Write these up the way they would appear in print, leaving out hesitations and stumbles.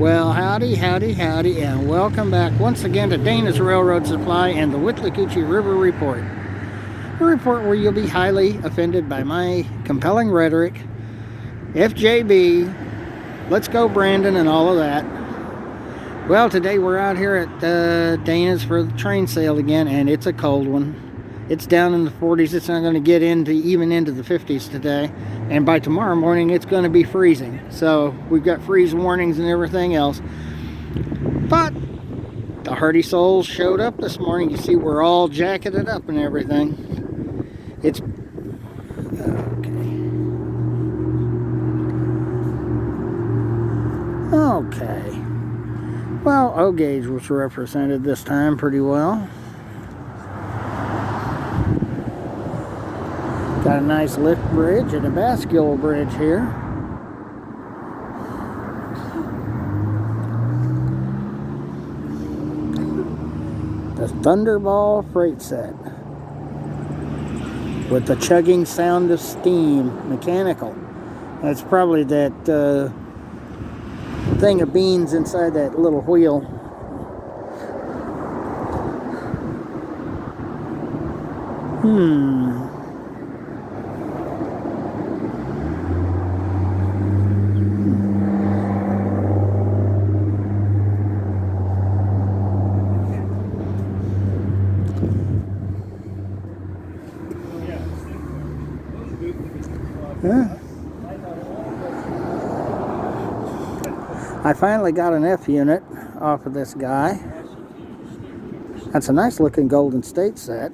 Well, howdy, howdy, howdy, and welcome back once again to Dana's Railroad Supply and the Withlacoochee River Report. A report where you'll be highly offended by my compelling rhetoric, FJB, let's go Brandon, and all of that. Well, today we're out here at Dana's for the train sale again, and it's a cold one. It's down in the 40s. It's not going to get even into the 50s today. And by tomorrow morning, it's going to be freezing. So we've got freeze warnings and everything else. But the hardy souls showed up this morning. You see, we're all jacketed up and everything. It's okay. Well, O-gauge was represented this time pretty well. Got a nice lift bridge and a bascule bridge here. The Thunderball freight set with the chugging sound of steam, mechanical. That's probably that thing of beans inside that little wheel. I finally got an F unit off of this guy. That's a nice looking Golden State set.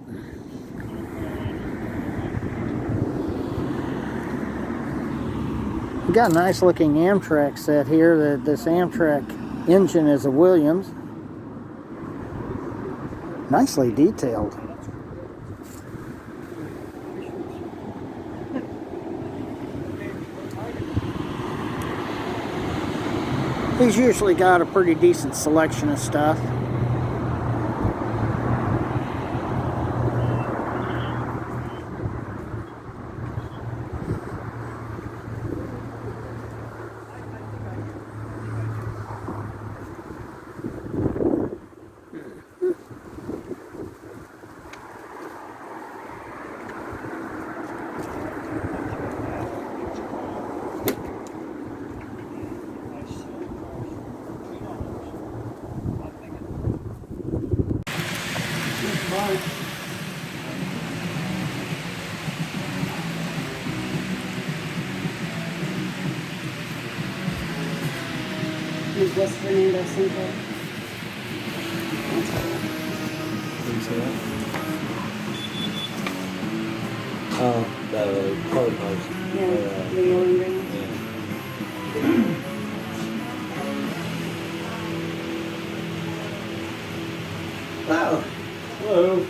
We got a nice looking Amtrak set here. This Amtrak engine is a Williams. Nicely detailed. He's usually got a pretty decent selection of stuff. Is West Hernando Central? Oh, the color post. Yeah, the yellow and green. Wow. Hello.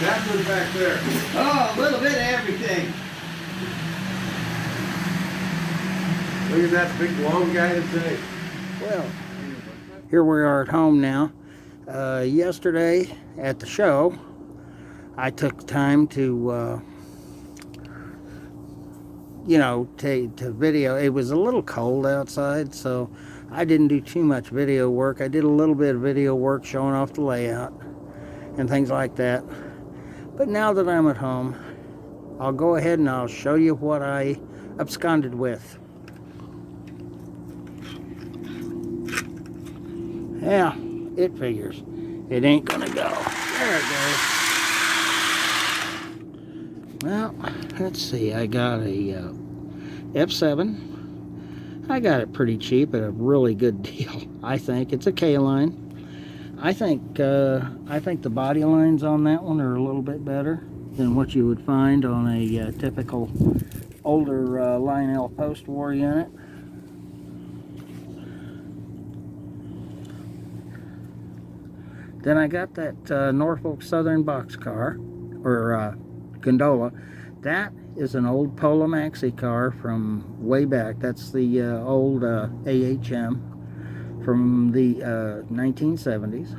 That one's back there. Oh, a little bit of everything. Look at that big long guy today. Well, here we are at home now. Yesterday at the show, I took time to, to video. It was a little cold outside, so I didn't do too much video work. I did a little bit of video work showing off the layout. and things like that. But now that I'm at home, I'll go ahead and I'll show you what I absconded with. Yeah, it figures. It ain't gonna go. There it goes. Well, let's see. I got a F7. I got it pretty cheap at a really good deal. I think it's a K-line. I think the body lines on that one are a little bit better than what you would find on a typical older Lionel post-war unit. Then I got that Norfolk Southern boxcar, or gondola. That is an old Polo Maxi car from way back. That's the old AHM from the 1970s.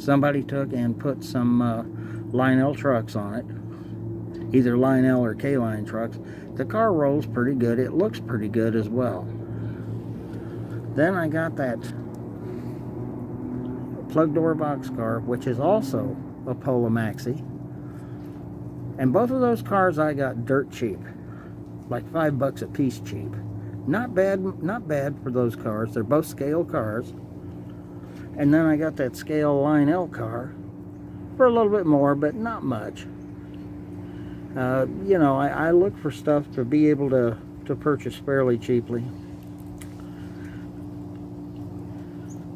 Somebody took and put some Lionel trucks on it, either Lionel or K-line trucks. The car rolls pretty good. It looks pretty good as well. Then I got that plug door boxcar, which is also a Polo Maxi. And both of those cars I got dirt cheap, like $5 a piece cheap. Not bad for those cars. They're both scale cars. And then I got that scale Lionel car for a little bit more, but not much. You know, I look for stuff to be able to purchase fairly cheaply.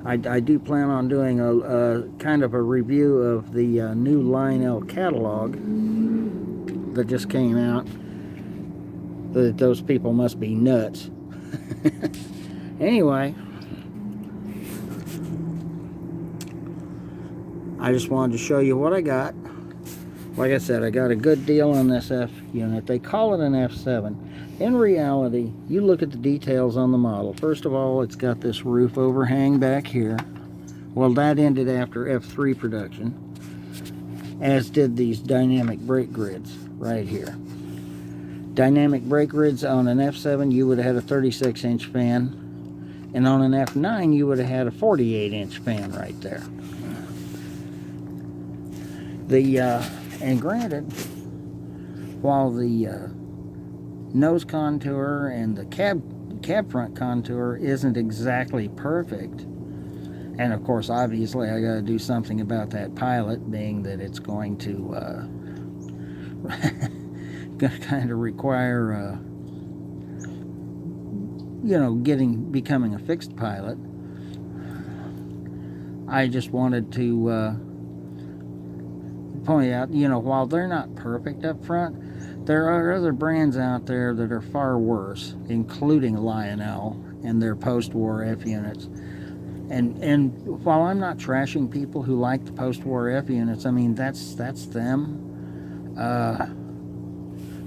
I do plan on doing a kind of a review of the new Lionel catalog that just came out. Those people must be nuts. Anyway, I just wanted to show you what I got. Like I said, I got a good deal on this F unit. They call it an F7. In reality, you look at the details on the model. First of all, it's got this roof overhang back here. Well, that ended after F3 production, as did these dynamic brake grids right here. Dynamic brake grids on an F7, you would have had a 36-inch fan, and on an F9, you would have had a 48-inch fan right there. And granted, while the nose contour and the cab front contour isn't exactly perfect, and of course obviously I got to do something about that pilot, being that it's going to kind of require you know, becoming a fixed pilot. I just wanted to point out, you know, while they're not perfect up front, there are other brands out there that are far worse, including Lionel and their post-war F units. And while I'm not trashing people who like the post-war F units, I mean, that's them.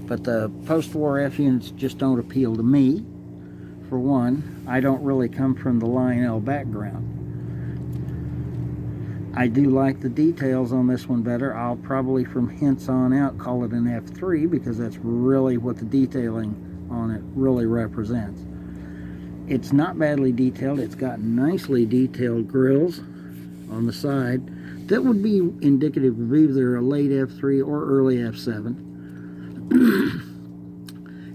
But the post-war F units just don't appeal to me. For one, I don't really come from the Lionel background. I do like the details on this one better. I'll probably from hence on out call it an F3, because that's really what the detailing on it really represents. It's not badly detailed. It's got nicely detailed grills on the side that would be indicative of either a late F3 or early F7.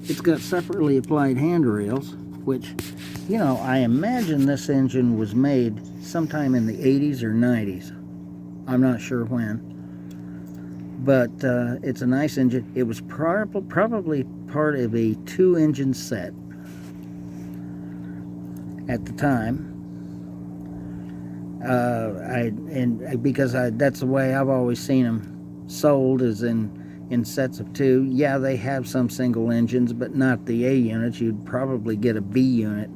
It's got separately applied handrails, which, you know, I imagine this engine was made sometime in the 80s or 90s. I'm not sure when. But it's a nice engine. It was probably part of a 2-engine set at the time. Because that's the way I've always seen them sold, is in sets of 2. Yeah, they have some single engines, but not the A units. You'd probably get a B unit.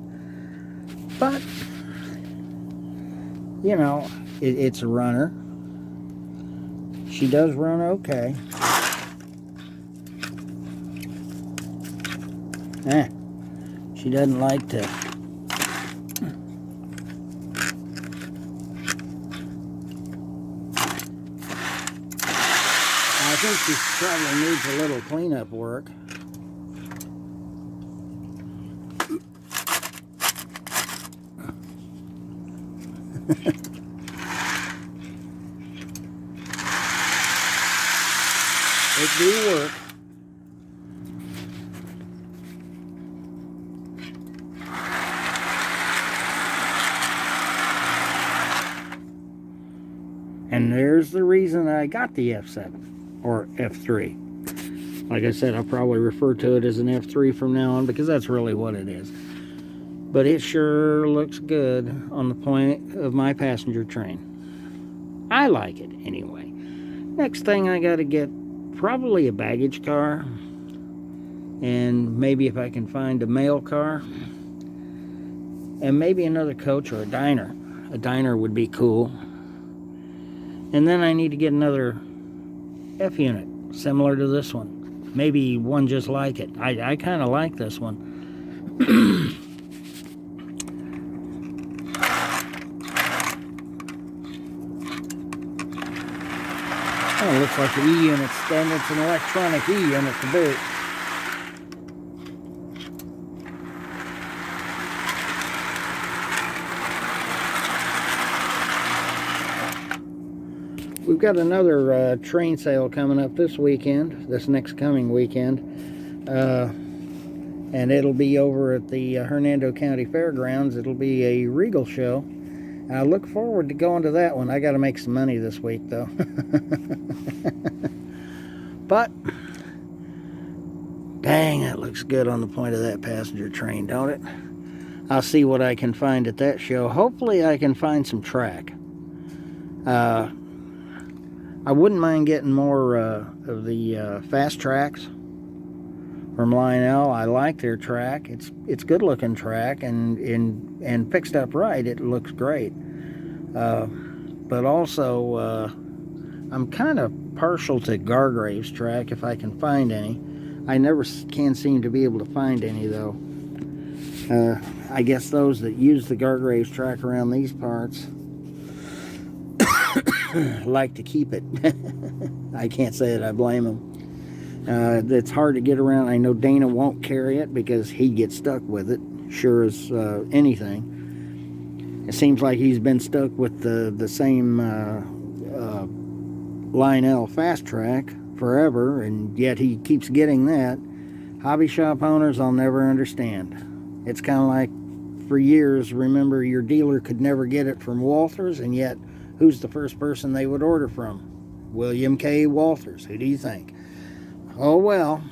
But, you know, it's a runner. She does run okay. She doesn't like to. I think she probably needs a little cleanup work. It do work. And there's the reason I got the F7 or F3. Like I said, I'll probably refer to it as an F3 from now on because that's really what it is. But it sure looks good on the point of my passenger train. I like it anyway. Next thing I got to get probably a baggage car, and maybe if I can find a mail car, and maybe another coach or a diner. A diner would be cool. And then I need to get another F unit similar to this one. Maybe one just like it. I kind of like this one. Oh, it looks like the E unit, and it's an electronic E unit to boot. We've got another train sale coming up this weekend, this next coming weekend, and it'll be over at the Hernando County Fairgrounds. It'll be a Regal show. I look forward to going to that one. I got to make some money this week, though. But, dang, that looks good on the point of that passenger train, don't it? I'll see what I can find at that show. Hopefully I can find some track. I wouldn't mind getting more of the fast tracks from Lionel. I like their track. It's good looking track, and fixed up right, it looks great. But also, I'm kind of partial to Gargrave's track if I can find any. I never can seem to be able to find any though. I guess those that use the Gargrave's track around these parts like to keep it. I can't say that I blame them. It's hard to get around. I know Dana won't carry it because he gets stuck with it, sure as anything. It seems like he's been stuck with the same Lionel Fast Track forever, and yet he keeps getting that. Hobby shop owners, I'll never understand. It's kind of like for years, remember, your dealer could never get it from Walters, and yet who's the first person they would order from? William K. Walters. Who do you think? Oh well.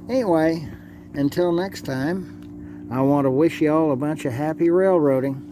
Anyway, until next time, I want to wish you all a bunch of happy railroading.